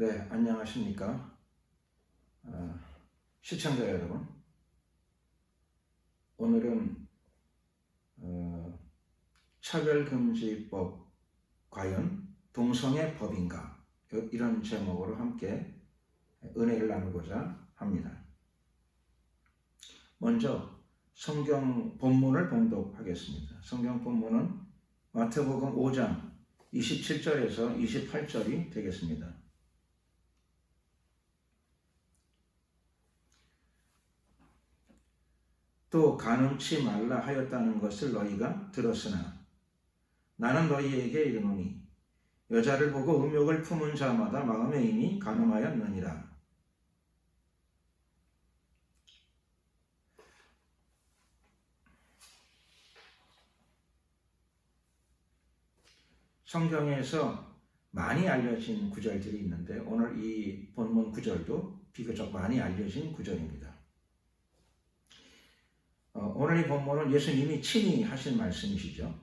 네, 안녕하십니까. 시청자 여러분. 오늘은 차별금지법 과연 동성애 법인가? 이런 제목으로 함께 은혜를 나누고자 합니다. 먼저 성경 본문을 봉독하겠습니다. 성경 본문은 마태복음 5장 27절에서 28절이 되겠습니다. 또 간음치 말라 하였다는 것을 너희가 들었으나 나는 너희에게 이르노니 여자를 보고 음욕을 품은 자마다 마음에 이미 간음하였느니라. 성경에서 많이 알려진 구절들이 있는데 오늘 이 본문 구절도 비교적 많이 알려진 구절입니다. 오늘 이 본문은 예수님이 친히 하신 말씀이시죠.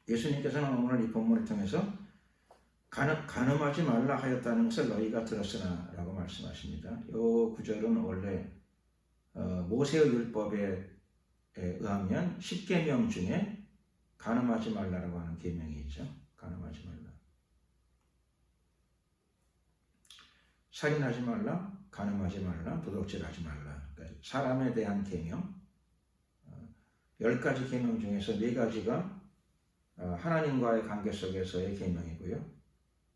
예수님께서는 오늘 이 본문을 통해서 간음하지 말라 하였다는 것을 너희가 들었으나 라고 말씀하십니다. 이 구절은 원래 모세의 율법에 의하면 10계명 중에 간음하지 말라라고 하는 계명이 있죠. 간음하지 말라. 살인하지 말라, 간음하지 말라, 도둑질하지 말라. 그러니까 사람에 대한 계명, 10가지 계명 중에서 4가지가 하나님과의 관계 속에서의 계명이고요.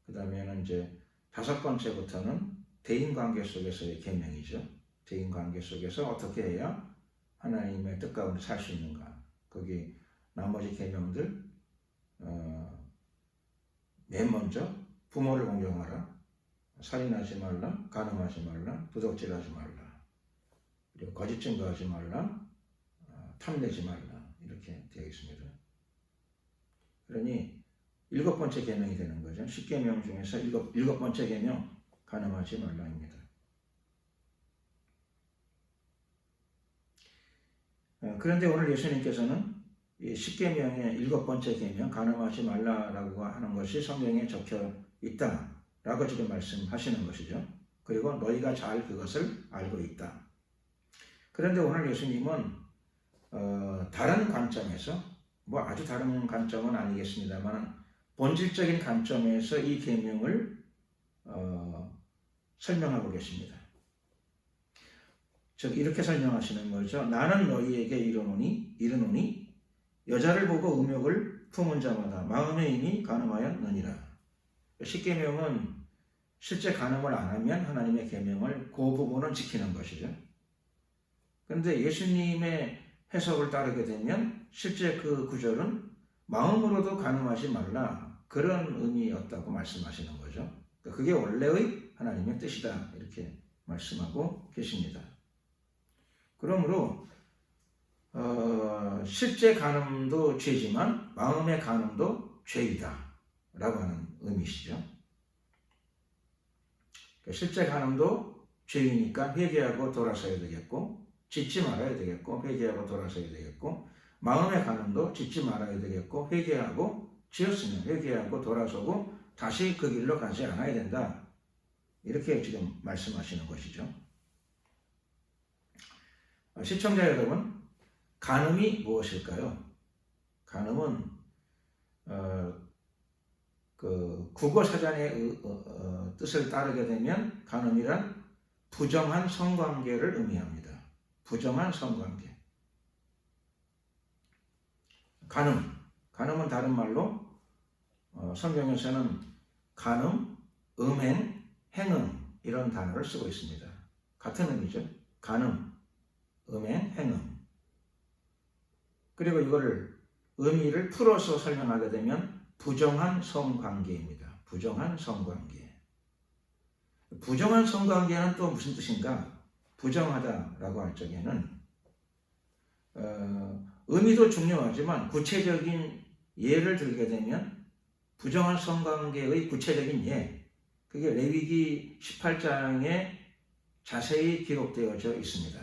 그 다음에는 이제 5번째부터는 대인 관계 속에서의 계명이죠. 대인 관계 속에서 어떻게 해야 하나님의 뜻 가운데 살 수 있는가. 거기 나머지 계명들, 맨 먼저 부모를 공경하라, 살인하지 말라, 간음하지 말라, 도둑질하지 말라, 그리고 거짓 증거하지 말라, 탐내지 말라, 이렇게 되어 있습니다. 그러니 7번째 계명이 되는 거죠. 10계명 중에서 7번째 계명, 간음하지 말라입니다. 그런데 오늘 예수님께서는 이 10계명의 7번째 계명, 간음하지 말라라고 하는 것이 성경에 적혀 있다라고 지금 말씀하시는 것이죠. 그리고 너희가 잘 그것을 알고 있다. 그런데 오늘 예수님은 다른 관점에서, 뭐 아주 다른 관점은 아니겠습니다만 본질적인 관점에서 이 계명을 설명하고 계십니다. 즉 이렇게 설명하시는 거죠. 나는 너희에게 이르노니 여자를 보고 음욕을 품은 자마다 마음에 이미 간음하였느니라. 10계명은 실제 간음을 안 하면 하나님의 계명을 그 부분은 지키는 것이죠. 그런데 예수님의 해석을 따르게 되면 실제 그 구절은 마음으로도 간음하지 말라, 그런 의미였다고 말씀하시는 거죠. 그게 원래의 하나님의 뜻이다, 이렇게 말씀하고 계십니다. 그러므로 실제 간음도 죄지만 마음의 간음도 죄이다 라고 하는 의미시죠. 실제 간음도 죄이니까 회개하고 돌아서야 되겠고, 짓지 말아야 되겠고, 회개하고 돌아서야 되겠고, 마음의 간음도 짓지 말아야 되겠고, 회개하고, 지었으면 회개하고 돌아서고 다시 그 길로 가지 않아야 된다, 이렇게 지금 말씀하시는 것이죠. 시청자 여러분, 간음이 무엇일까요? 간음은 그 국어사전의 뜻을 따르게 되면 간음이란 부정한 성관계를 의미합니다. 부정한 성관계. 간음은 다른 말로 성경에서는 간음, 음행, 행음 이런 단어를 쓰고 있습니다. 같은 의미죠. 간음, 음행, 행음. 그리고 이거를 의미를 풀어서 설명하게 되면 부정한 성관계입니다. 부정한 성관계. 부정한 성관계는 또 무슨 뜻인가? 부정하다라고 할 적에는 의미도 중요하지만 구체적인 예를 들게 되면 부정한 성관계의 구체적인 예, 그게 레위기 18장에 자세히 기록되어져 있습니다.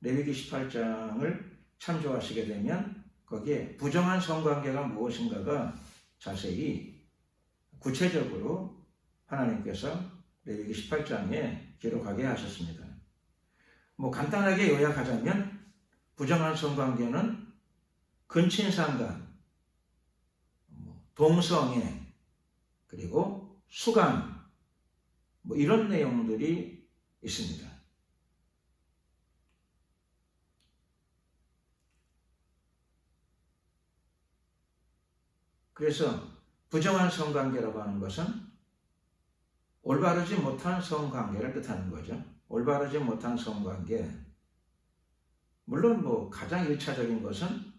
레위기 18장을 참조하시게 되면 거기에 부정한 성관계가 무엇인가가 자세히 구체적으로 하나님께서 레위기 18장에 기록하게 하셨습니다. 간단하게 요약하자면 부정한 성관계는 근친상간, 동성애, 그리고 수간, 이런 내용들이 있습니다. 그래서 부정한 성관계라고 하는 것은 올바르지 못한 성관계를 뜻하는 거죠. 올바르지 못한 성관계. 물론 가장 1차적인 것은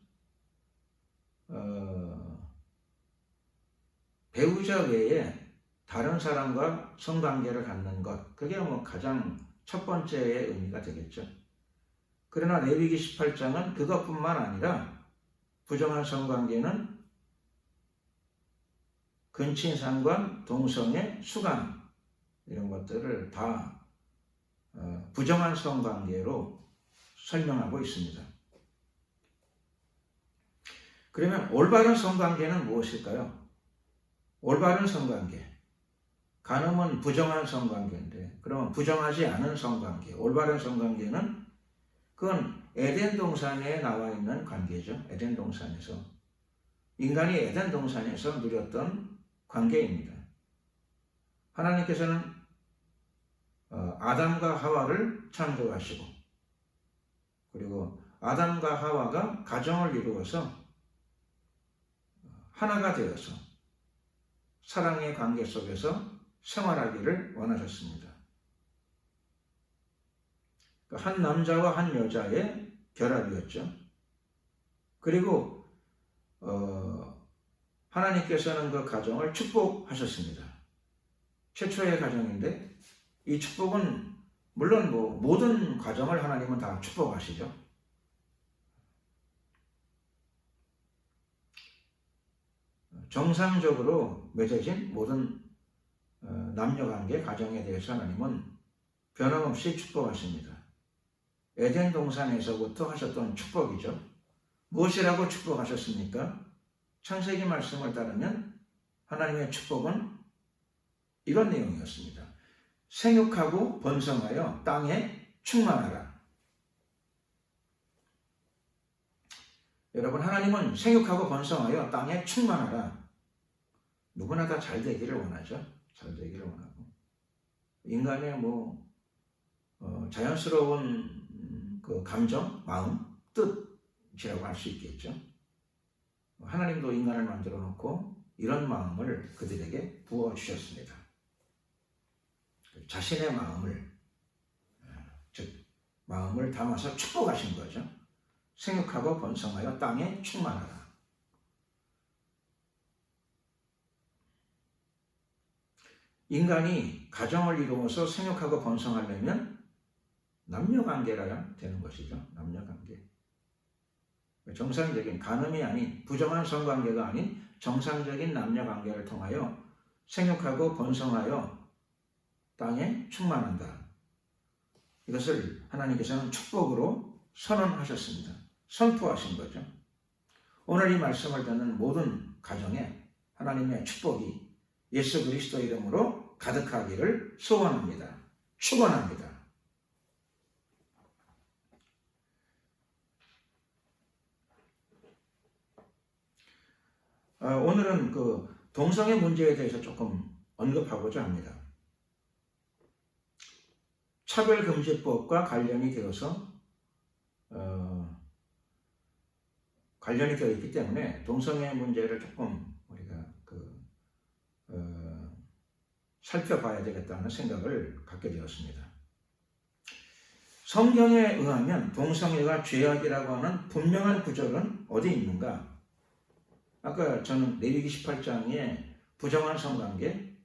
배우자 외에 다른 사람과 성관계를 갖는 것, 그게 가장 첫 번째의 의미가 되겠죠. 그러나 레위기 18장은 그것뿐만 아니라 부정한 성관계는 근친상관, 동성애, 수간 이런 것들을 다 부정한 성관계로 설명하고 있습니다. 그러면 올바른 성관계는 무엇일까요? 올바른 성관계. 간음은 부정한 성관계인데, 그러면 부정하지 않은 성관계, 올바른 성관계는 그건 에덴 동산에 나와 있는 관계죠. 에덴 동산에서. 인간이 에덴 동산에서 누렸던 관계입니다. 하나님께서는 아담과 하와를 창조하시고, 그리고 아담과 하와가 가정을 이루어서 하나가 되어서 사랑의 관계 속에서 생활하기를 원하셨습니다. 한 남자와 한 여자의 결합이었죠. 그리고 하나님께서는 그 가정을 축복하셨습니다. 최초의 가정인데 이 축복은 물론 모든 가정을 하나님은 다 축복하시죠. 정상적으로 맺어진 모든 남녀관계 가정에 대해서 하나님은 변함없이 축복하십니다. 에덴 동산에서부터 하셨던 축복이죠. 무엇이라고 축복하셨습니까? 창세기 말씀을 따르면 하나님의 축복은 이런 내용이었습니다. 생육하고 번성하여 땅에 충만하라. 여러분, 하나님은 생육하고 번성하여 땅에 충만하라. 누구나 다 잘 되기를 원하죠. 잘 되기를 원하고. 인간의 자연스러운 그 감정, 마음, 뜻이라고 할 수 있겠죠. 하나님도 인간을 만들어 놓고 이런 마음을 그들에게 부어주셨습니다. 자신의 마음을, 즉 마음을 담아서 축복하신 거죠. 생육하고 번성하여 땅에 충만하라. 인간이 가정을 이루어서 생육하고 번성하려면 남녀관계라야 되는 것이죠. 남녀관계. 정상적인 간음이 아닌 부정한 성관계가 아닌 정상적인 남녀관계를 통하여 생육하고 번성하여 땅에 충만한다. 이것을 하나님께서는 축복으로 선언하셨습니다. 선포하신 거죠. 오늘 이 말씀을 듣는 모든 가정에 하나님의 축복이 예수 그리스도 이름으로 가득하기를 소원합니다. 축원합니다. 오늘은 그 동성애 문제에 대해서 조금 언급하고자 합니다. 차별금지법과 관련이 되어서 관련이 되어 있기 때문에 동성애 문제를 조금 우리가 살펴봐야 되겠다는 생각을 갖게 되었습니다. 성경에 의하면 동성애가 죄악이라고 하는 분명한 구절은 어디 있는가? 아까 저는 레위기 18장에 부정한 성관계,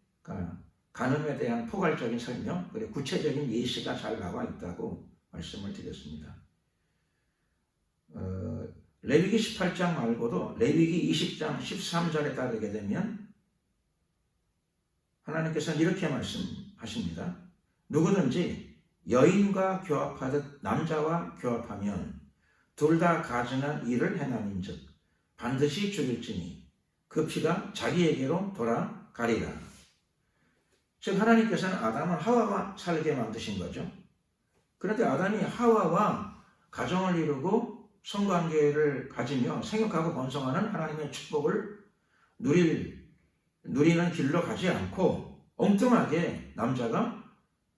간음에 대한 포괄적인 설명, 그리고 구체적인 예시가 잘 나와 있다고 말씀을 드렸습니다. 레위기 18장 말고도 레위기 20장 13절에 따르게 되면 하나님께서는 이렇게 말씀하십니다. 누구든지 여인과 교합하듯 남자와 교합하면 둘 다 가증한 일을 행함인즉 반드시 죽일지니 그 피가 자기에게로 돌아 가리라. 즉 하나님께서는 아담을 하와와 살게 만드신 거죠. 그런데 아담이 하와와 가정을 이루고 성관계를 가지며 생육하고 번성하는 하나님의 축복을 누리는 길로 가지 않고 엉뚱하게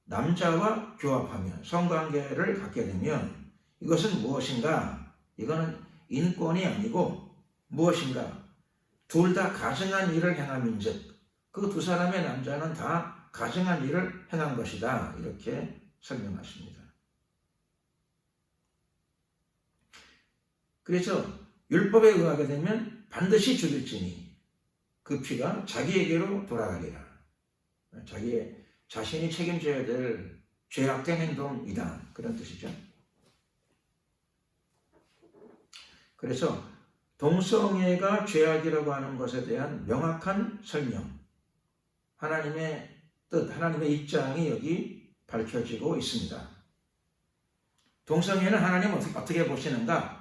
남자와 교합하며 성관계를 갖게 되면 이것은 무엇인가? 이거는 인권이 아니고 무엇인가? 둘 다 가증한 일을 행함인즉 그 두 사람의 남자는 다 가증한 일을 행한 것이다. 이렇게 설명하십니다. 그래서 율법에 의하게 되면 반드시 죽일지니 그 피가 자기에게로 돌아가리라. 자신이 책임져야 될 죄악된 행동이다. 그런 뜻이죠. 그래서 동성애가 죄악이라고 하는 것에 대한 명확한 설명, 하나님의 뜻, 하나님의 입장이 여기 밝혀지고 있습니다. 동성애는 하나님 어떻게 보시는가?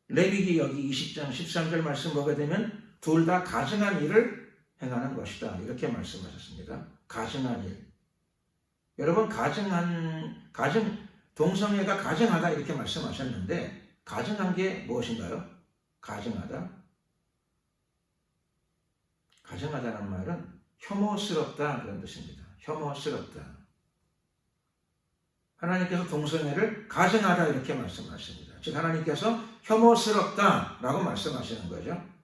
레위기 여기 20장 13절 말씀 보게 되면 둘 다 가증한 일을 행하는 것이다. 이렇게 말씀하셨습니다. 가증한 일. 여러분 동성애가 가증하다 이렇게 말씀하셨는데 가증한 게 무엇인가요? 가증하다. 가증하다는 말은 혐오스럽다 그런 뜻입니다. 혐오스럽다. 하나님께서 동성애를 가증하다 이렇게 말씀하십니다. 즉 하나님께서 혐오스럽다라고 말씀하시는 거죠.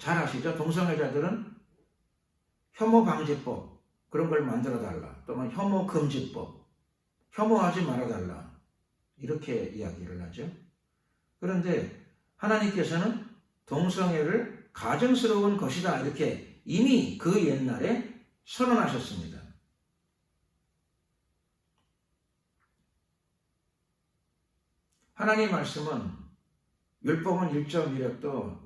잘 아시죠? 동성애자들은 혐오방지법 그런 걸 만들어달라. 또는 혐오금지법, 혐오하지 말아달라. 이렇게 이야기를 하죠. 그런데 하나님께서는 동성애를 가증스러운 것이다. 이렇게 이미 그 옛날에 선언하셨습니다. 하나님의 말씀은 율법은 1.1획도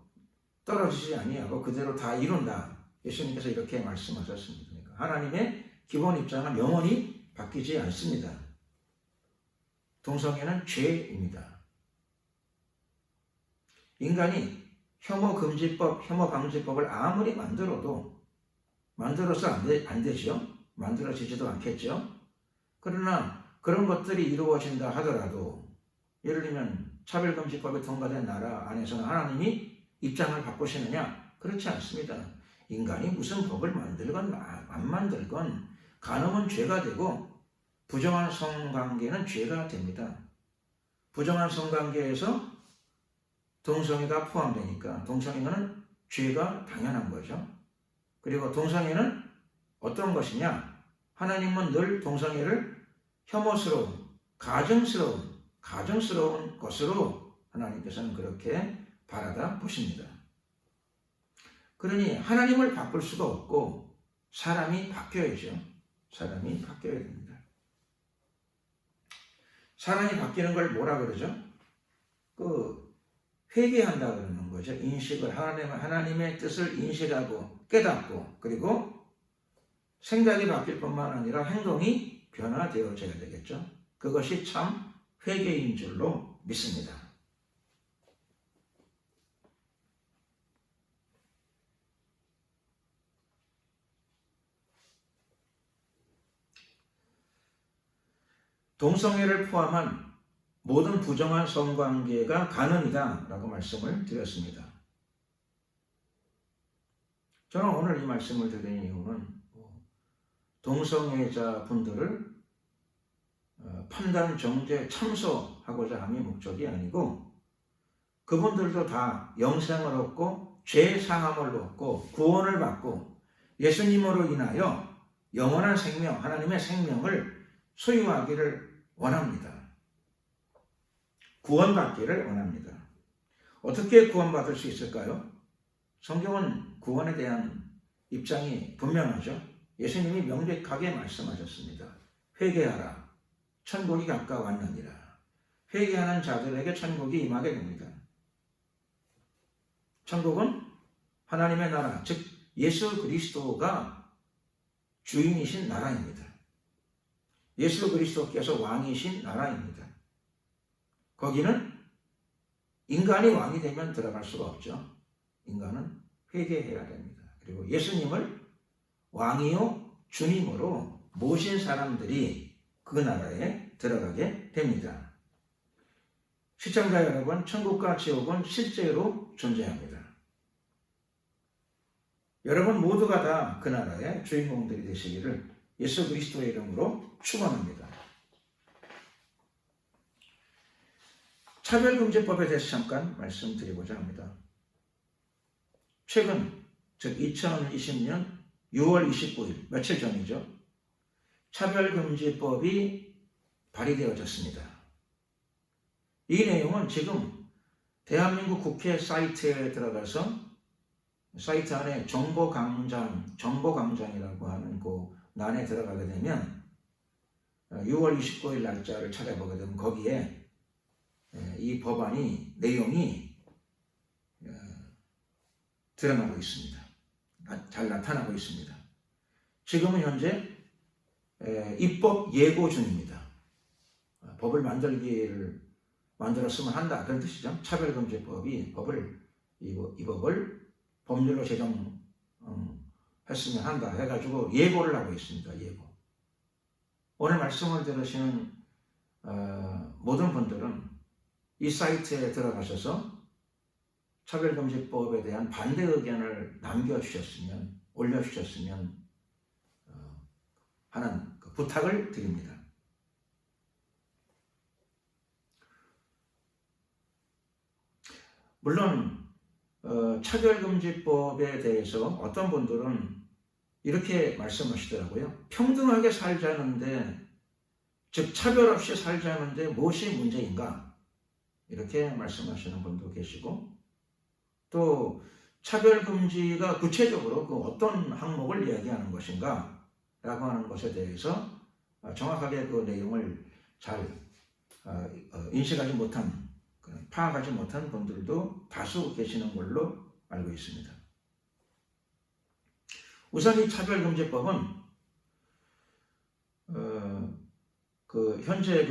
떨어지지 아니하고 그대로 다 이룬다. 예수님께서 이렇게 말씀하셨습니다. 하나님의 기본 입장은 영원히 바뀌지 않습니다. 동성애는 죄입니다. 인간이 혐오금지법, 혐오방지법을 아무리 만들어서 안 되죠. 만들어지지도 않겠죠. 그러나 그런 것들이 이루어진다 하더라도 예를 들면 차별금지법이 통과된 나라 안에서는 하나님이 입장을 바꾸시느냐? 그렇지 않습니다. 인간이 무슨 법을 만들건 안 만들건 간음은 죄가 되고 부정한 성관계는 죄가 됩니다. 부정한 성관계에서 동성애가 포함되니까 동성애는 죄가 당연한 거죠. 그리고 동성애는 어떤 것이냐? 하나님은 늘 동성애를 혐오스러운, 가증스러운 것으로 하나님께서는 그렇게 바라다 보십니다. 그러니 하나님을 바꿀 수가 없고 사람이 바뀌어야죠. 사람이 바뀌어야 됩니다. 사람이 바뀌는 걸 뭐라 그러죠? 회개한다 그러는 거죠. 인식을 하나님의 뜻을 인식하고 깨닫고 그리고 생각이 바뀔 뿐만 아니라 행동이 변화되어져야 되겠죠. 그것이 참 회개인 줄로 믿습니다. 동성애를 포함한 모든 부정한 성관계가 간음이다 라고 말씀을 드렸습니다. 저는 오늘 이 말씀을 드린 이유는 동성애자 분들을 판단 정죄 참소하고자 함이 목적이 아니고 그분들도 다 영생을 얻고 죄 사함을 얻고 구원을 받고 예수님으로 인하여 영원한 생명, 하나님의 생명을 소유하기를 원합니다. 구원받기를 원합니다. 어떻게 구원받을 수 있을까요? 성경은 구원에 대한 입장이 분명하죠. 예수님이 명백하게 말씀하셨습니다. 회개하라. 천국이 가까웠느니라. 회개하는 자들에게 천국이 임하게 됩니다. 천국은 하나님의 나라, 즉 예수 그리스도가 주인이신 나라입니다. 예수 그리스도께서 왕이신 나라입니다. 거기는 인간이 왕이 되면 들어갈 수가 없죠. 인간은 회개해야 됩니다. 그리고 예수님을 왕이요 주님으로 모신 사람들이 그 나라에 들어가게 됩니다. 시청자 여러분, 천국과 지옥은 실제로 존재합니다. 여러분 모두가 다 그 나라의 주인공들이 되시기를 예수 그리스도의 이름으로 축원합니다. 차별금지법에 대해서 잠깐 말씀드리고자 합니다. 최근, 즉 2020년 6월 29일, 며칠 전이죠. 차별금지법이 발의되어졌습니다. 이 내용은 지금 대한민국 국회 사이트에 들어가서 사이트 안에 정보광장이라고 하는 그 난에 들어가게 되면 6월 29일 날짜를 찾아보게 되면 거기에 이 법안이 내용이 드러나고 있습니다. 잘 나타나고 있습니다. 지금은 현재 입법 예고 중입니다. 법을 만들었으면 한다 그런 뜻이죠. 차별금지법이 이 법을 법률로 제정했으면 한다 해가지고 예고를 하고 있습니다. 예고. 오늘 말씀을 들으시는 모든 분들은 이 사이트에 들어가셔서 차별금지법에 대한 반대 의견을 올려주셨으면 하는 부탁을 드립니다. 물론 차별금지법에 대해서 어떤 분들은 이렇게 말씀하시더라고요. 평등하게 살자는데, 즉 차별 없이 살자는데 무엇이 문제인가? 이렇게 말씀하시는 분도 계시고, 또 차별금지가 구체적으로 그 어떤 항목을 이야기하는 것인가 라고 하는 것에 대해서 정확하게 그 내용을 잘 파악하지 못한 분들도 다수 계시는 걸로 알고 있습니다. 우선 이 차별금지법은 현재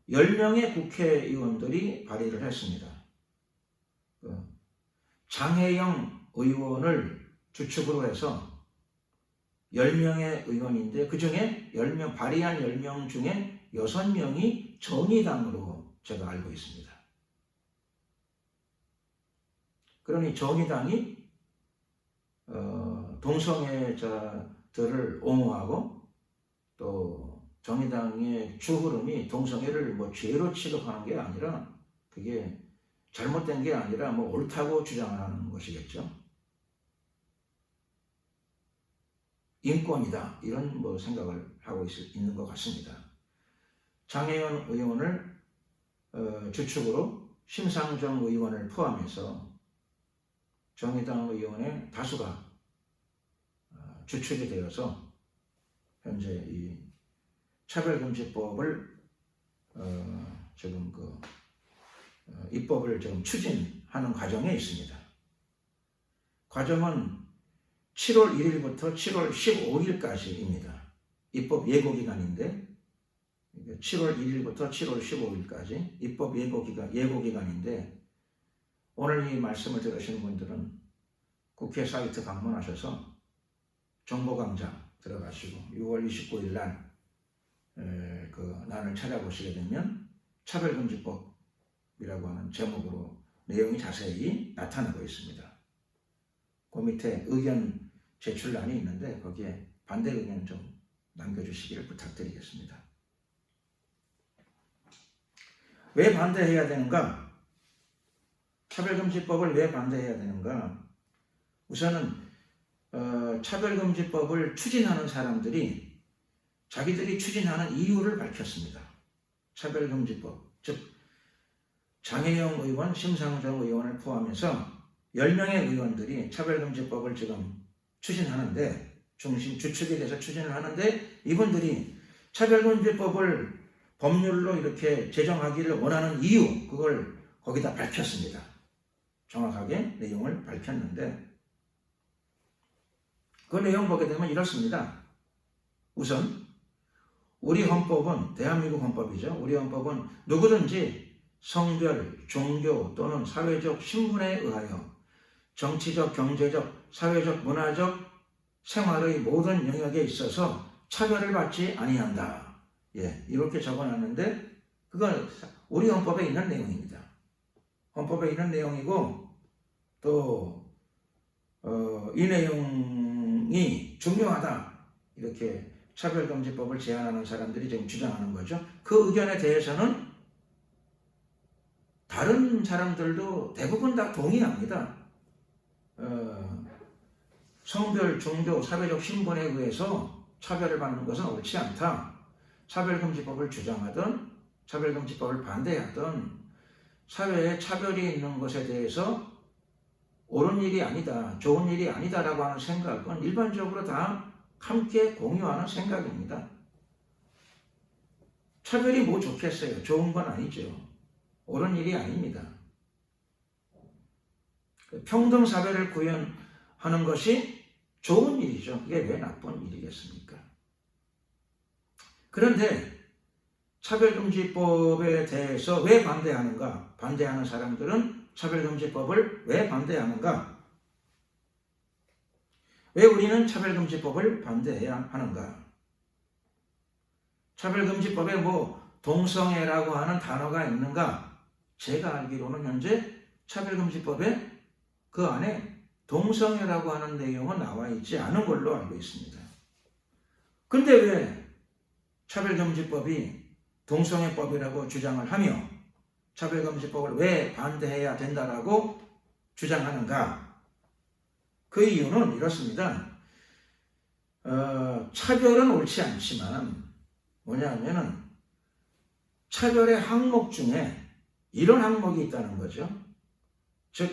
10명의 국회의원들이 발의를 했습니다. 장혜영 의원을 주축으로 해서 10명의 의원인데 그 중에 발의한 10명 중에 6명이 정의당으로 제가 알고 있습니다. 그러니 정의당이 동성애자들을 옹호하고 또 정의당의 주흐름이 동성애를 죄로 취급하는 게 아니라 그게 잘못된 게 아니라 옳다고 주장하는 것이겠죠. 인권이다 이런 생각을 하고 있는 것 같습니다. 장혜연 의원을 주축으로 심상정 의원을 포함해서 정의당 의원의 다수가 주축이 되어서 현재 이 차별금지법을 지금 입법을 지금 추진하는 과정에 있습니다. 과정은 7월 1일부터 7월 15일까지입니다. 입법 예고 기간인데 7월 1일부터 7월 15일까지 입법 예고 기간인데 오늘 이 말씀을 들으시는 분들은 국회 사이트 방문하셔서 정보광장 들어가시고 6월 29일 날 그 난을 찾아보시게 되면 차별금지법이라고 하는 제목으로 내용이 자세히 나타나고 있습니다. 그 밑에 의견 제출란이 있는데 거기에 반대 의견 좀 남겨주시기를 부탁드리겠습니다. 왜 반대해야 되는가? 차별금지법을 왜 반대해야 되는가? 우선은 차별금지법을 추진하는 사람들이 자기들이 추진하는 이유를 밝혔습니다. 차별금지법, 즉 장혜영 의원, 심상정 의원을 포함해서 10명의 의원들이 차별금지법을 지금 추진하는데 주축이 돼서 추진을 하는데 이분들이 차별금지법을 법률로 이렇게 제정하기를 원하는 이유 그걸 거기다 밝혔습니다. 정확하게 내용을 밝혔는데 그 내용 보게 되면 이렇습니다. 우선 우리 헌법은, 대한민국 헌법이죠. 우리 헌법은 누구든지 성별, 종교 또는 사회적 신분에 의하여 정치적, 경제적, 사회적, 문화적 생활의 모든 영역에 있어서 차별을 받지 아니한다. 예, 이렇게 적어놨는데 그건 우리 헌법에 있는 내용입니다. 헌법에 있는 내용이고 또 이 내용이 중요하다. 이렇게 차별금지법을 제안하는 사람들이 지금 주장하는 거죠. 그 의견에 대해서는 다른 사람들도 대부분 다 동의합니다. 성별, 종교, 사회적 신분에 의해서 차별을 받는 것은 옳지 않다. 차별금지법을 주장하든 차별금지법을 반대하든 사회에 차별이 있는 것에 대해서 옳은 일이 아니다, 좋은 일이 아니다라고 하는 생각은 일반적으로 다 함께 공유하는 생각입니다. 차별이 뭐 좋겠어요? 좋은 건 아니죠. 옳은 일이 아닙니다. 평등사회를 구현하는 것이 좋은 일이죠. 그게 왜 나쁜 일이겠습니까? 그런데 차별금지법에 대해서 왜 반대하는가? 반대하는 사람들은 차별금지법을 왜 반대하는가? 왜 우리는 차별금지법을 반대해야 하는가? 차별금지법에 뭐 동성애라고 하는 단어가 있는가? 제가 알기로는 현재 차별금지법에 그 안에 동성애라고 하는 내용은 나와 있지 않은 걸로 알고 있습니다. 근데 왜 차별금지법이 동성애법이라고 주장을 하며 차별금지법을 왜 반대해야 된다라고 주장하는가? 그 이유는 이렇습니다. 차별은 옳지 않지만 뭐냐면은 차별의 항목 중에 이런 항목이 있다는 거죠. 즉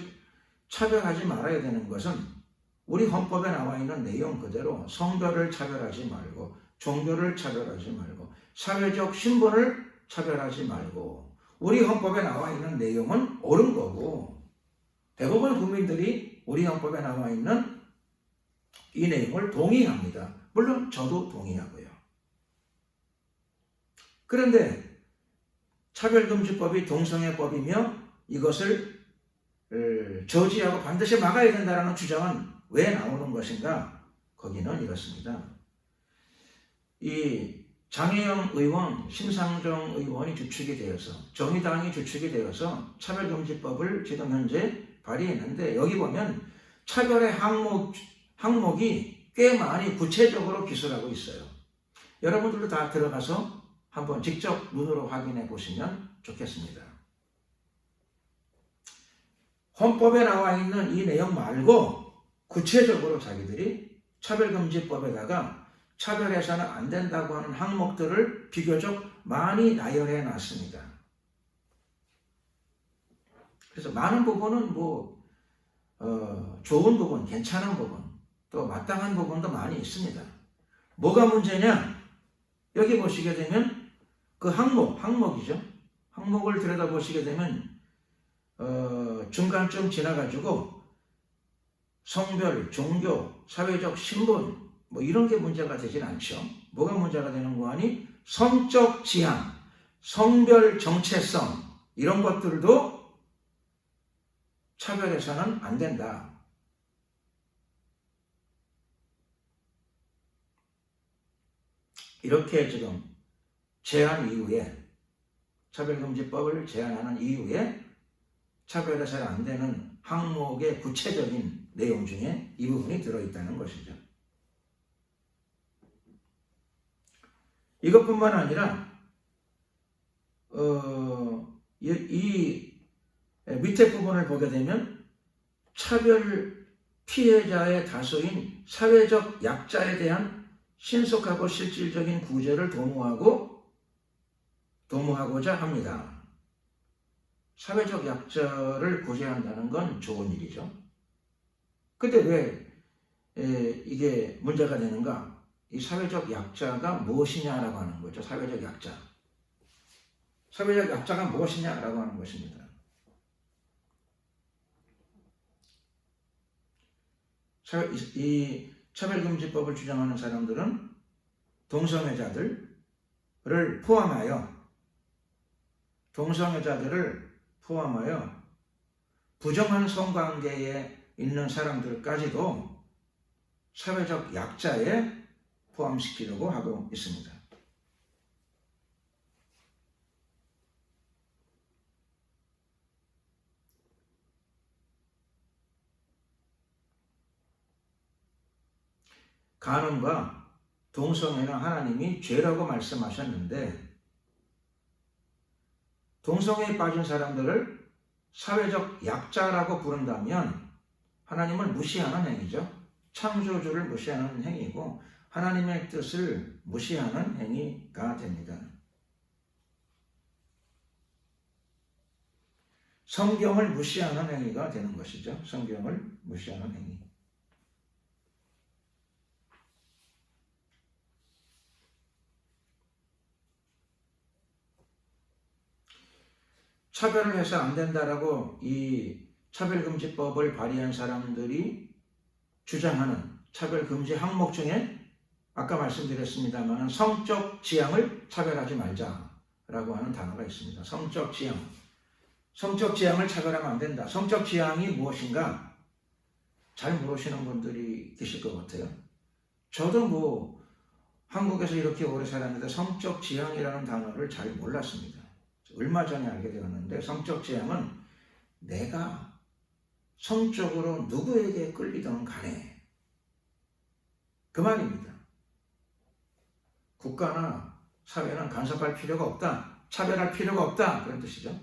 차별하지 말아야 되는 것은 우리 헌법에 나와 있는 내용 그대로 성별을 차별하지 말고 종교를 차별하지 말고 사회적 신분을 차별하지 말고 우리 헌법에 나와 있는 내용은 옳은 거고 대부분 국민들이 우리 헌법에 나와 있는 이 내용을 동의합니다. 물론 저도 동의하고요. 그런데 차별금지법이 동성애법이며 이것을 저지하고 반드시 막아야 된다는 주장은 왜 나오는 것인가? 거기는 이렇습니다. 이 장혜영 의원, 심상정 의원이 주축이 되어서 정의당이 주축이 되어서 차별금지법을 지금 현재 발의했는데 여기 보면 차별의 항목이 꽤 많이 구체적으로 기술하고 있어요. 여러분들도 다 들어가서 한번 직접 눈으로 확인해 보시면 좋겠습니다. 헌법에 나와 있는 이 내용 말고 구체적으로 자기들이 차별금지법에다가 차별해서는 안 된다고 하는 항목들을 비교적 많이 나열해 놨습니다. 그래서 많은 부분은 좋은 부분, 괜찮은 부분, 또 마땅한 부분도 많이 있습니다. 뭐가 문제냐? 여기 보시게 되면 그 항목이죠. 항목을 들여다보시게 되면 중간쯤 지나가지고 성별, 종교, 사회적 신분 뭐 이런 게 문제가 되진 않죠. 뭐가 문제가 되는 거 아니? 성적 지향, 성별 정체성 이런 것들도 차별해서는 안 된다. 이렇게 지금 제안 이후에 차별금지법을 제안하는 이후에 차별해서는 안 되는 항목의 구체적인 내용 중에 이 부분이 들어있다는 것이죠. 이것뿐만 아니라 이 밑에 부분을 보게 되면 차별 피해자의 다수인 사회적 약자에 대한 신속하고 실질적인 구제를 도모하고자 합니다. 사회적 약자를 구제한다는 건 좋은 일이죠. 근데 왜 이게 문제가 되는가? 이 사회적 약자가 무엇이냐라고 하는 거죠. 사회적 약자. 사회적 약자가 무엇이냐라고 하는 것입니다. 이 차별금지법을 주장하는 사람들은 동성애자들, 포함하여 동성애자들을 포함하여 부정한 성관계에 있는 사람들까지도 사회적 약자에 포함시키려고 하고 있습니다. 간음과 동성애는 하나님이 죄라고 말씀하셨는데 동성애에 빠진 사람들을 사회적 약자라고 부른다면 하나님을 무시하는 행위죠. 창조주를 무시하는 행위고 하나님의 뜻을 무시하는 행위가 됩니다. 성경을 무시하는 행위가 되는 것이죠. 성경을 무시하는 행위. 차별을 해서 안 된다라고 이 차별금지법을 발의한 사람들이 주장하는 차별금지 항목 중에 아까 말씀드렸습니다만 성적 지향을 차별하지 말자라고 하는 단어가 있습니다. 성적 지향. 성적 지향을 차별하면 안 된다. 성적 지향이 무엇인가? 잘 모르시는 분들이 계실 것 같아요. 저도 한국에서 이렇게 오래 살았는데 성적 지향이라는 단어를 잘 몰랐습니다. 얼마 전에 알게 되었는데 성적 지향은 내가 성적으로 누구에게 끌리든 간에 그 말입니다. 국가나 사회는 간섭할 필요가 없다. 차별할 필요가 없다. 그런 뜻이죠.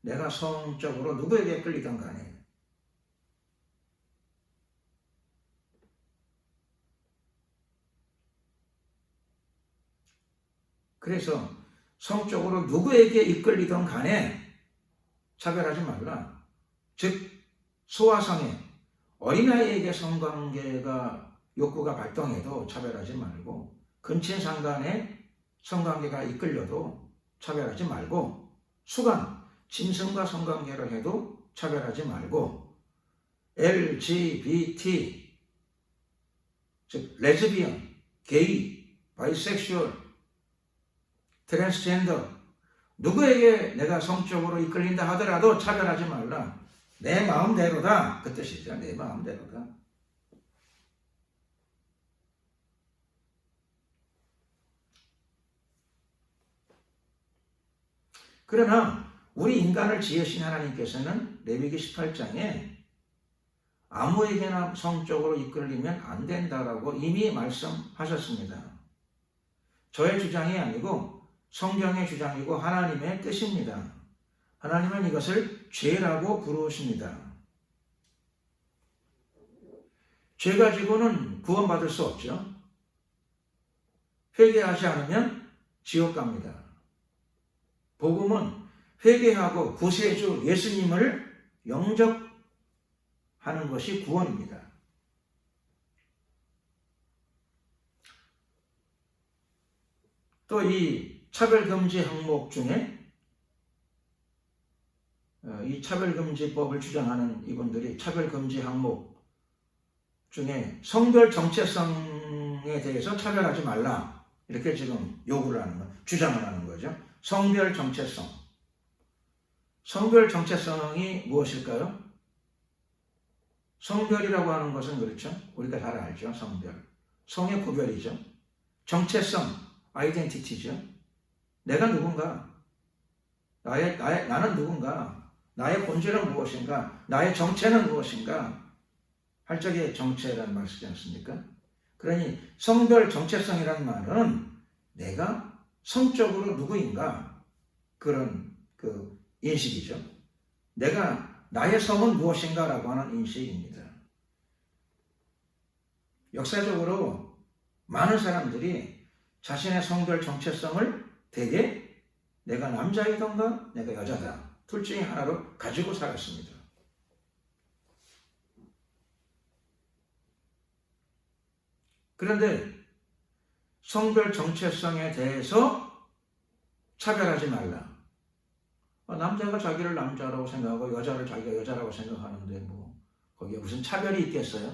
내가 성적으로 누구에게 끌리든 간에. 그래서 성적으로 누구에게 이끌리든 간에 차별하지 말라. 즉 소아성애, 어린아이에게 성관계가 욕구가 발동해도 차별하지 말고 근친상간에 성관계가 이끌려도 차별하지 말고 수간, 짐승과 성관계를 해도 차별하지 말고 LGBT, 즉 레즈비언, 게이, 바이섹슈얼, 트랜스젠더 누구에게 내가 성적으로 이끌린다 하더라도 차별하지 말라. 내 마음대로다. 그 뜻이죠. 내 마음대로다. 그러나 우리 인간을 지으신 하나님께서는 레위기 18장에 아무에게나 성적으로 이끌리면 안 된다라고 이미 말씀하셨습니다. 저의 주장이 아니고 성경의 주장이고 하나님의 뜻입니다. 하나님은 이것을 죄라고 부르십니다. 죄 가지고는 구원받을 수 없죠. 회개하지 않으면 지옥 갑니다. 복음은 회개하고 구세주 예수님을 영접하는 것이 구원입니다. 또 이 차별금지 항목 중에 이 차별금지법을 주장하는 이분들이 차별금지 항목 중에 성별 정체성에 대해서 차별하지 말라 이렇게 지금 요구를 하는 거, 주장을 하는 거죠. 성별 정체성. 성별 정체성이 무엇일까요? 성별이라고 하는 것은 그렇죠. 우리가 잘 알죠. 성별. 성의 구별이죠. 정체성, 아이덴티티죠. 내가 누군가? 나는 누군가? 나의 본질은 무엇인가? 나의 정체는 무엇인가? 할 적에 정체라는 말 쓰지 않습니까? 그러니 성별 정체성이라는 말은 내가 성적으로 누구인가? 그런 인식이죠. 나의 성은 무엇인가라고 하는 인식입니다. 역사적으로 많은 사람들이 자신의 성별 정체성을 대개 내가 남자이던가 내가 여자다. 둘 중에 하나로 가지고 살았습니다. 그런데 성별 정체성에 대해서 차별하지 말라. 남자가 자기를 남자라고 생각하고 여자를 자기가 여자라고 생각하는데 거기에 무슨 차별이 있겠어요?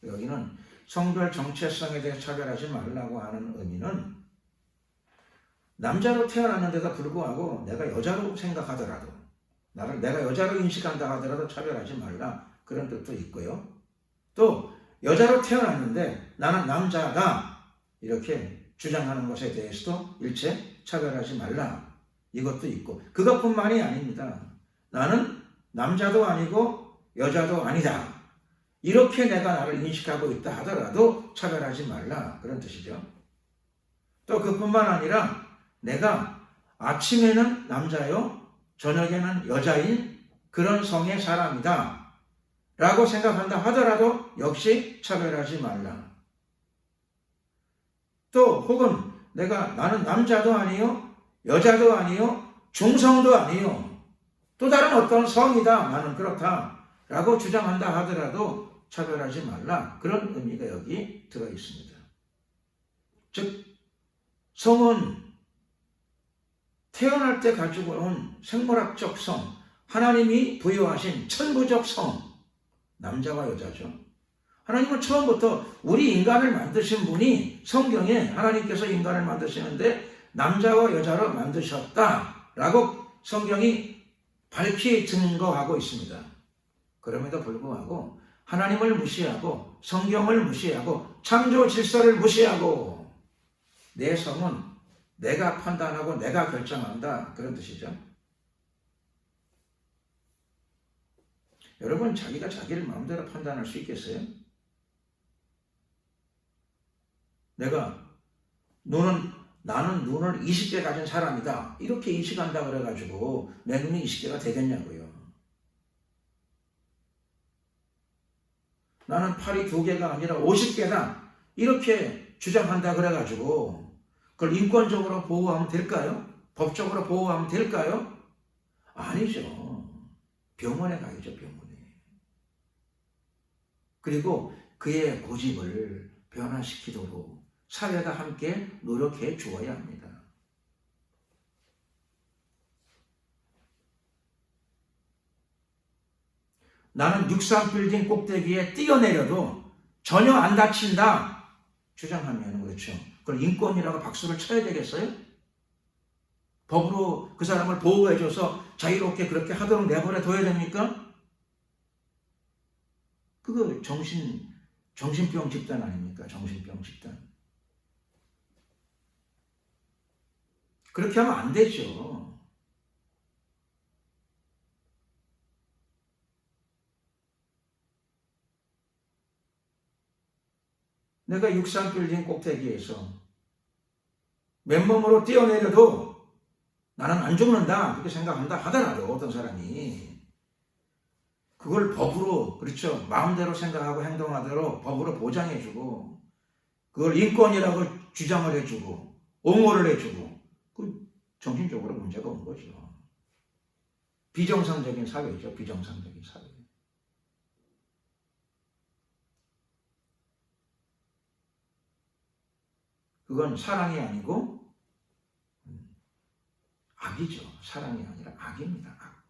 여기는 성별 정체성에 대해 차별하지 말라고 하는 의미는 남자로 태어났는데도 불구하고 내가 여자로 생각하더라도 내가 여자로 인식한다 하더라도 차별하지 말라 그런 뜻도 있고요. 또 여자로 태어났는데 나는 남자다 이렇게 주장하는 것에 대해서도 일체 차별하지 말라 이것도 있고 그것뿐만이 아닙니다. 나는 남자도 아니고 여자도 아니다. 이렇게 내가 나를 인식하고 있다 하더라도 차별하지 말라 그런 뜻이죠. 또 그뿐만 아니라 내가 아침에는 남자요 저녁에는 여자인 그런 성의 사람이다 라고 생각한다 하더라도 역시 차별하지 말라. 또 혹은 나는 남자도 아니요 여자도 아니요 중성도 아니요 또 다른 어떤 성이다 나는 그렇다 라고 주장한다 하더라도 차별하지 말라 그런 의미가 여기 들어 있습니다. 즉 성은 태어날 때 가지고 온 생물학적 성, 하나님이 부여하신 천부적 성, 남자와 여자죠. 하나님은 처음부터 우리 인간을 만드신 분이 성경에 하나님께서 인간을 만드시는데 남자와 여자로 만드셨다라고 성경이 밝히 증거하고 있습니다. 그럼에도 불구하고 하나님을 무시하고 성경을 무시하고 창조 질서를 무시하고 내 성은 내가 판단하고 내가 결정한다 그런 뜻이죠. 여러분 자기가 자기를 마음대로 판단할 수 있겠어요? 나는 눈을 20개 가진 사람이다 이렇게 인식한다 그래가지고 내 눈이 20개가 되겠냐고요. 나는 팔이 2개가 아니라 50개다 이렇게 주장한다 그래가지고 그걸 인권적으로 보호하면 될까요? 법적으로 보호하면 될까요? 아니죠. 병원에 가야죠, 병원에. 그리고 그의 고집을 변화시키도록 사회가 함께 노력해 주어야 합니다. 나는 63빌딩 꼭대기에 뛰어내려도 전혀 안 다친다 주장하면 그렇죠. 그걸 인권이라고 박수를 쳐야 되겠어요? 법으로 그 사람을 보호해줘서 자유롭게 그렇게 하도록 내버려 둬야 됩니까? 그거 정신병 집단 아닙니까? 정신병 집단. 그렇게 하면 안 되죠. 내가 63빌딩 꼭대기에서 맨몸으로 뛰어내려도 나는 안 죽는다 그렇게 생각한다 하더라도 어떤 사람이 그걸 법으로 그렇죠 마음대로 생각하고 행동하도록 법으로 보장해주고 그걸 인권이라고 주장을 해주고 옹호를 해주고 그 정신적으로 문제가 온 거죠. 비정상적인 사회죠. 비정상적인 사회. 그건 사랑이 아니고 악이죠. 사랑이 아니라 악입니다. 악.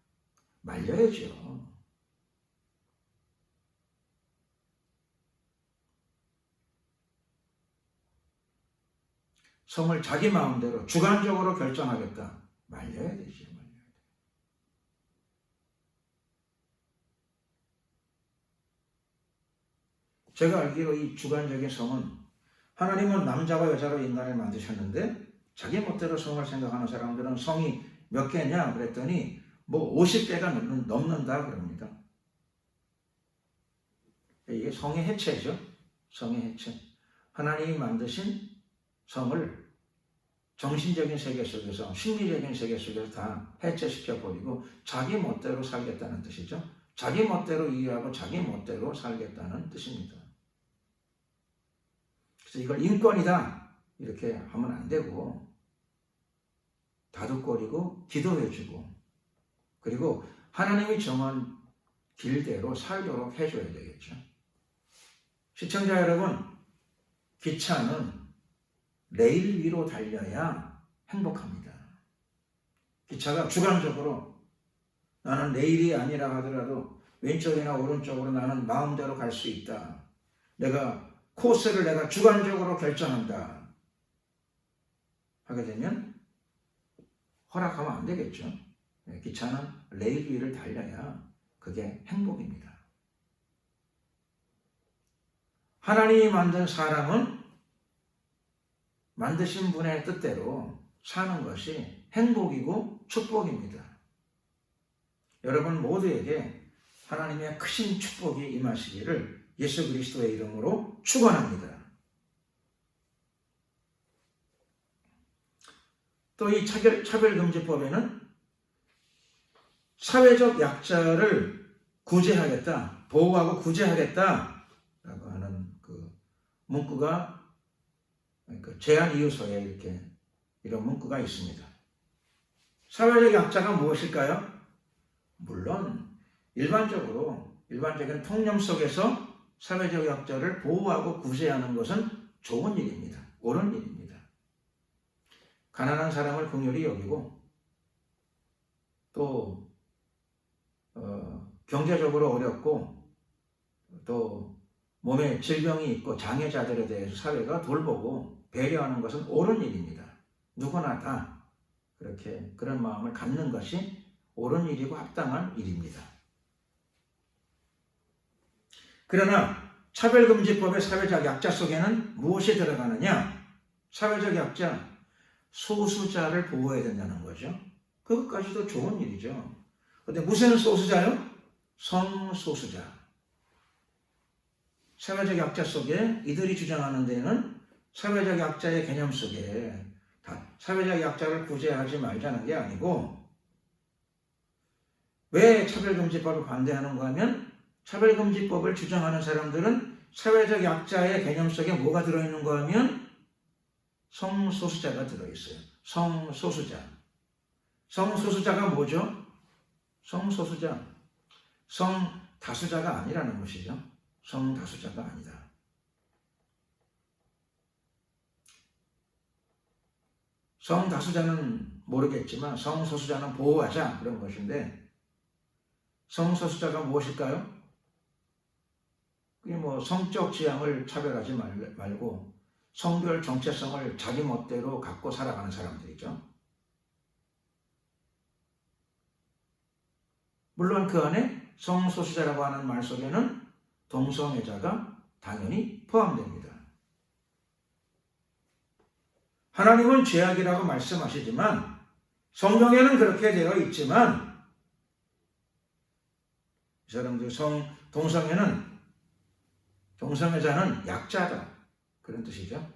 말려야죠. 성을 자기 마음대로 주관적으로 결정하겠다. 말려야 되죠. 제가 알기로 이 주관적인 성은 하나님은 남자와 여자로 인간을 만드셨는데 자기 멋대로 성을 생각하는 사람들은 성이 몇 개냐 그랬더니 뭐 50개가 넘는다 그럽니다. 이게 성의 해체죠. 성의 해체. 하나님이 만드신 성을 정신적인 세계 속에서 심리적인 세계 속에서 다 해체시켜버리고 자기 멋대로 살겠다는 뜻이죠. 자기 멋대로 이해하고 자기 멋대로 살겠다는 뜻입니다. 그래서 이걸 인권이다 이렇게 하면 안 되고 다독거리고 기도해주고 그리고 하나님이 정한 길대로 살도록 해줘야 되겠죠. 시청자 여러분, 기차는 레일 위로 달려야 행복합니다. 기차가 주관적으로 나는 레일이 아니라 하더라도 왼쪽이나 오른쪽으로 나는 마음대로 갈 수 있다. 코스를 내가 주관적으로 결정한다. 하게 되면 허락하면 안 되겠죠. 기차는 레일 위를 달려야 그게 행복입니다. 하나님이 만든 사람은 만드신 분의 뜻대로 사는 것이 행복이고 축복입니다. 여러분 모두에게 하나님의 크신 축복이 임하시기를 예수 그리스도의 이름으로 축원합니다. 또 이 차별금지법에는 사회적 약자를 구제하겠다, 보호하고 구제하겠다라고 하는 그 문구가 제한 이유서에 이렇게 이런 문구가 있습니다. 사회적 약자가 무엇일까요? 물론 일반적인 통념 속에서 사회적 약자를 보호하고 구제하는 것은 좋은 일입니다. 옳은 일입니다. 가난한 사람을 긍휼히 여기고 또 경제적으로 어렵고 또 몸에 질병이 있고 장애자들에 대해서 사회가 돌보고 배려하는 것은 옳은 일입니다. 누구나 다 그렇게 그런 마음을 갖는 것이 옳은 일이고 합당한 일입니다. 그러나 차별금지법의 사회적 약자 속에는 무엇이 들어가느냐? 사회적 약자, 소수자를 보호해야 된다는 거죠. 그것까지도 좋은 일이죠. 그런데 무슨 소수자요? 성소수자. 사회적 약자 속에 이들이 주장하는 데는 사회적 약자의 개념 속에 사회적 약자를 구제하지 말자는 게 아니고 왜 차별금지법을 반대하는가 하면 차별금지법을 주장하는 사람들은 사회적 약자의 개념 속에 뭐가 들어있는가 하면 성소수자가 들어있어요. 성소수자. 성소수자가 뭐죠? 성소수자. 성다수자가 아니라는 것이죠. 성다수자가 아니다. 성다수자는 모르겠지만 성소수자는 보호하자 그런 것인데 성소수자가 무엇일까요? 그게 뭐 성적 지향을 차별하지 말고 성별 정체성을 자기 멋대로 갖고 살아가는 사람들이죠. 물론 그 안에 성소수자라고 하는 말 속에는 동성애자가 당연히 포함됩니다. 하나님은 죄악이라고 말씀하시지만 성경에는 그렇게 되어 있지만 이 사람들 동성애자는 약자다. 그런 뜻이죠.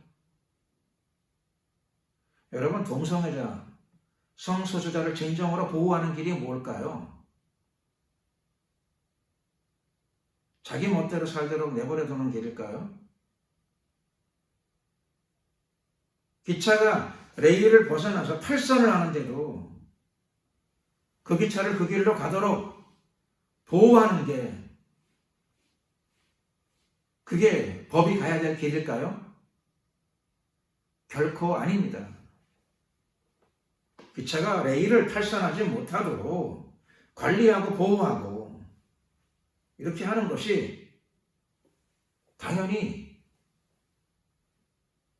여러분 동성애자, 성소수자를 진정으로 보호하는 길이 뭘까요? 자기 멋대로 살도록 내버려 두는 길일까요? 기차가 레일을 벗어나서 탈선을 하는데도 그 기차를 그 길로 가도록 보호하는 게 그게 법이 가야 될 길일까요? 결코 아닙니다. 기차가 레일을 탈선하지 못하도록 관리하고 보호하고 이렇게 하는 것이 당연히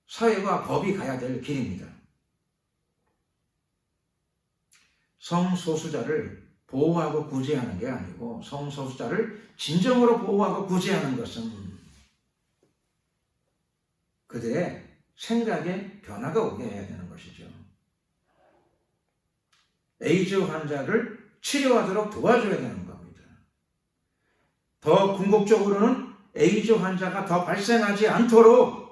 사회와 법이 가야 될 길입니다. 성소수자를 보호하고 구제하는 게 아니고 성소수자를 진정으로 보호하고 구제하는 것은 그들의 생각에 변화가 오게 해야 되는 것이죠. 에이즈 환자를 치료하도록 도와줘야 되는 겁니다. 더 궁극적으로는 에이즈 환자가 더 발생하지 않도록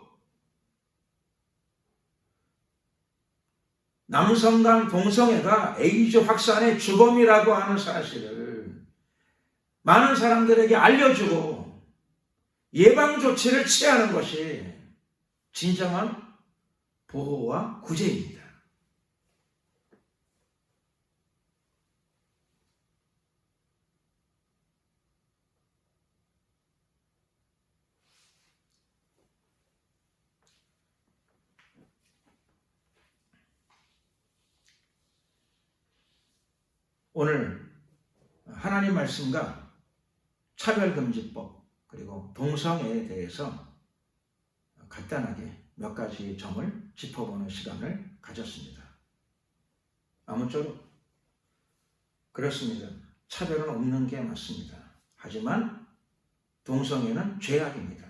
남성 간 동성애가 에이즈 확산의 주범이라고 하는 사실을 많은 사람들에게 알려주고 예방 조치를 취하는 것이 진정한 보호와 구제입니다. 오늘 하나님 말씀과 차별금지법 그리고 동성애에 대해서 간단하게 몇 가지 점을 짚어보는 시간을 가졌습니다. 아무쪼록 그렇습니다. 차별은 없는 게 맞습니다. 하지만 동성애는 죄악입니다.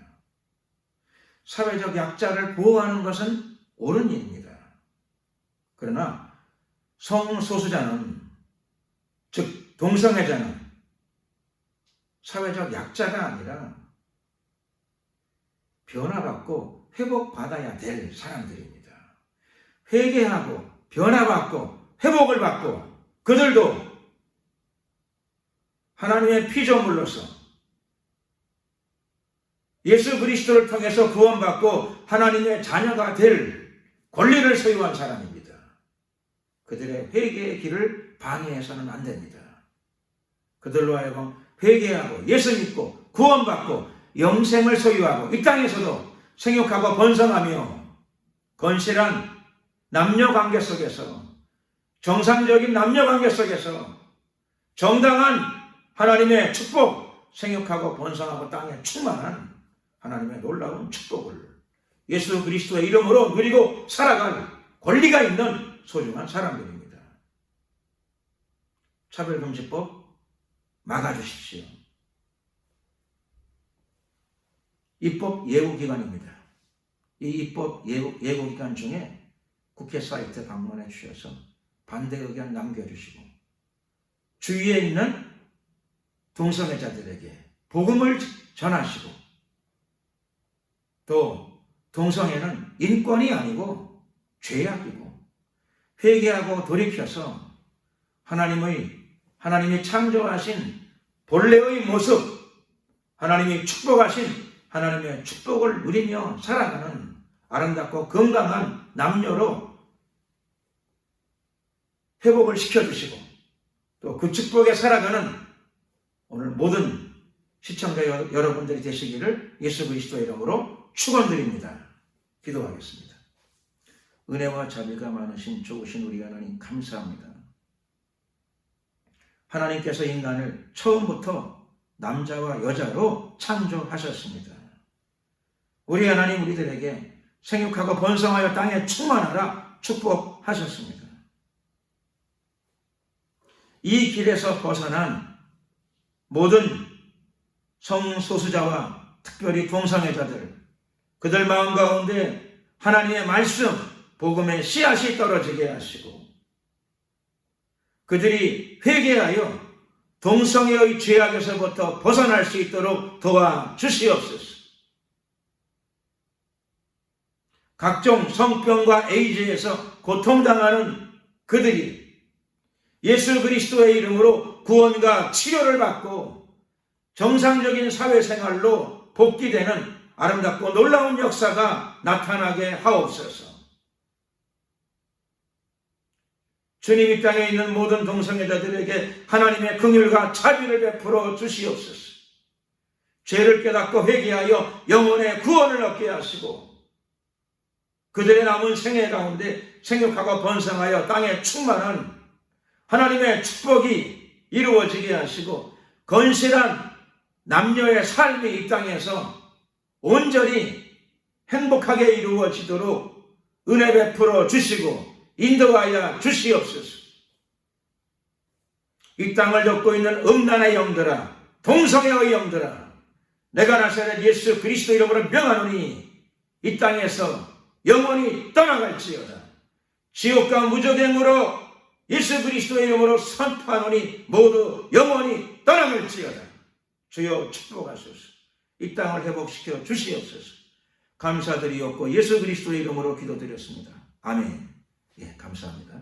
사회적 약자를 보호하는 것은 옳은 일입니다. 그러나 성소수자는, 즉 동성애자는 사회적 약자가 아니라 변화받고 회복받아야 될 사람들입니다. 회개하고 변화받고 회복을 받고 그들도 하나님의 피조물로서 예수 그리스도를 통해서 구원받고 하나님의 자녀가 될 권리를 소유한 사람입니다. 그들의 회개의 길을 방해해서는 안 됩니다. 그들로 하여금 회개하고 예수 믿고 구원받고 영생을 소유하고 이 땅에서도 생육하고 번성하며 건실한 남녀관계 속에서, 정상적인 남녀관계 속에서 정당한 하나님의 축복, 생육하고 번성하고 땅에 충만한 하나님의 놀라운 축복을 예수 그리스도의 이름으로 누리고 살아갈 권리가 있는 소중한 사람들입니다. 차별금지법 막아주십시오. 입법 예고기관입니다. 이 입법 예고기관 중에 국회 사이트 방문해 주셔서 반대 의견 남겨주시고 주위에 있는 동성애자들에게 복음을 전하시고 또 동성애는 인권이 아니고 죄악이고 회개하고 돌이켜서 하나님이 창조하신 본래의 모습, 하나님이 축복하신 하나님의 축복을 누리며 살아가는 아름답고 건강한 남녀로 회복을 시켜주시고 또 그 축복에 살아가는 오늘 모든 시청자 여러분들이 되시기를 예수 그리스도의 이름으로 축원드립니다. 기도하겠습니다. 은혜와 자비가 많으신 좋으신 우리 하나님 감사합니다. 하나님께서 인간을 처음부터 남자와 여자로 창조하셨습니다. 우리 하나님 우리들에게 생육하고 번성하여 땅에 충만하라 축복하셨습니다. 이 길에서 벗어난 모든 성소수자와 특별히 동성애자들, 그들 마음 가운데 하나님의 말씀, 복음의 씨앗이 떨어지게 하시고 그들이 회개하여 동성애의 죄악에서부터 벗어날 수 있도록 도와주시옵소서. 각종 성병과 에이즈에서 고통당하는 그들이 예수 그리스도의 이름으로 구원과 치료를 받고 정상적인 사회생활로 복귀되는 아름답고 놀라운 역사가 나타나게 하옵소서. 주님 이 땅에 있는 모든 동성애자들에게 하나님의 긍휼과 자비를 베풀어 주시옵소서. 죄를 깨닫고 회개하여 영혼의 구원을 얻게 하시고 그들의 남은 생애 가운데 생육하고 번성하여 땅에 충만한 하나님의 축복이 이루어지게 하시고 건실한 남녀의 삶이 이 땅에서 온전히 행복하게 이루어지도록 은혜 베풀어 주시고 인도하여 주시옵소서. 이 땅을 덮고 있는 음란의 영들아, 동성애의 영들아, 내가 나사렛 예수 그리스도 이름으로 명하노니 이 땅에서 영원히 떠나갈지어다. 지옥과 무저갱으로 예수 그리스도의 이름으로 선포하노니 모두 영원히 떠나갈지어다. 주여 축복하소서. 이 땅을 회복시켜 주시옵소서. 감사드리옵고 예수 그리스도의 이름으로 기도드렸습니다. 아멘. 예, 감사합니다.